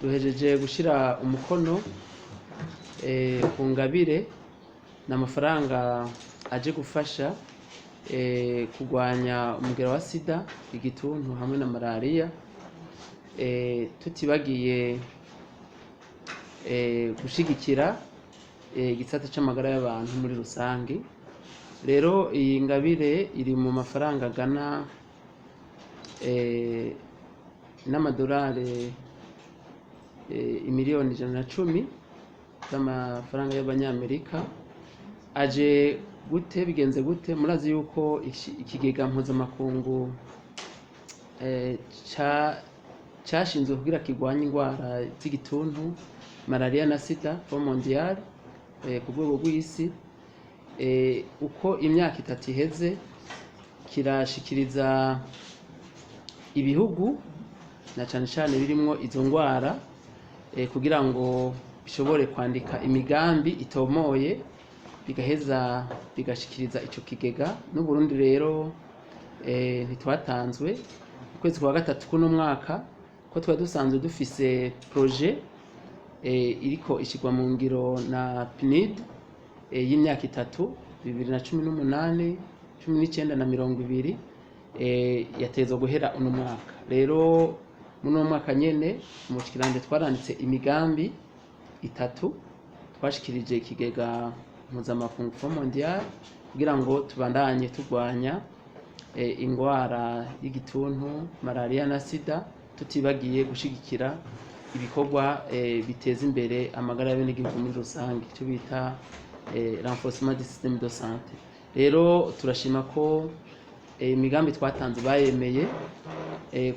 ruhejeje gushira umukono ku ngabire n'amafaranga aje gufasha kurwanya umugera wa sida, igituntu hamwe na malaria, tutibagiye gushigikira igisata c'amagara y'abantu muri rusangi. Rero iyi ngabire iri mu mafaranga agana n'amadolari imiliyoni 110 z'amafaranga y'abanyamerika. Aje gute, bigenze gute? Murazi yuko ikigega mpuzamakungu cashinzwe kugira kirwanye ingwara z'igituntu, malaria na sida, Fond Mondial ku rwego rw'isi, uko imyaka 3 iheze kirashikiriza ibihugu na cane cane birimwo izo ngwara kugira ngo bishobore kwandika imigambi itomoye, bigaheza bigashikiriza ico kigega. N'u Burundi rero ntitwatanzwe ukwezi kwa gatatu kuno mwaka, ko twari dusanzwe dufise projet iriko ishigwa mu ngiro na PNID y'imyaka 3, 2018, 19 na 20, yatezwe guhera uno mwaka. Rero muno mwaka nyene mu kiranje twaranditse imigambi 3 twashikirije ikigega mpuzamakungu Fond Mondial kugira ngo tubandanye turwanya ingwara y'igituntu, malaria na sida, tutibagiye gushigikira ibikorwa biteza imbere amagara y'abenegihugu muri rusange, icyo bita renforcement du système de santé. Rero turashima ko imigambi twatanze bayemeye,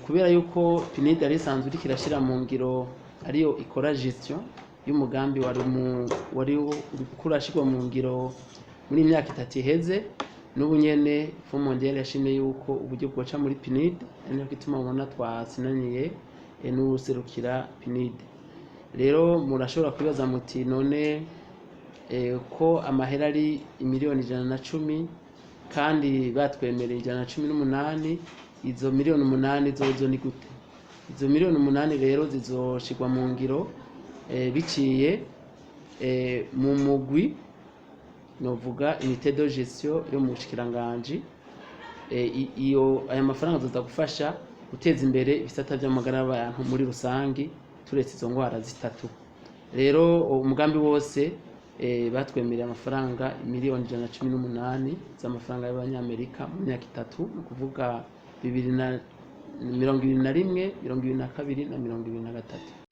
kubera yuko PNID ari isanzwe iri kirashira mu ngiro, ariyo ikora gestion y'umugambi wari kurashirwa mu ngiro muri imyaka 3 iheze. N'ubu nyene Fond Mondial yashimye yuko uburyo bwoca muri PNID, niyo gituma mubona twasinaniye n'userukira PNID. Rero murashobora kwibaza muti none ko amahera ari imiliyoni 110 kandi batwemereye 118, izo miliyoni 8 zozo ni gute? Izo miliyoni 8 rero zizoshirwa mu ngiro biciye mu mugwi novuga unité de gestion yo mu bushikiranganje. Aya mafaranga azoza gufasha guteza imbere ibisata by'amagara y'abantu muri rusangi, turetse izo ngwara zitatu. Rero umugambi wose batwemereye amafaranga imiliyoni 118 z'amafaranga y'abanyamerika mu myaka 3, no kuvuga 2021, 2022 na 2023.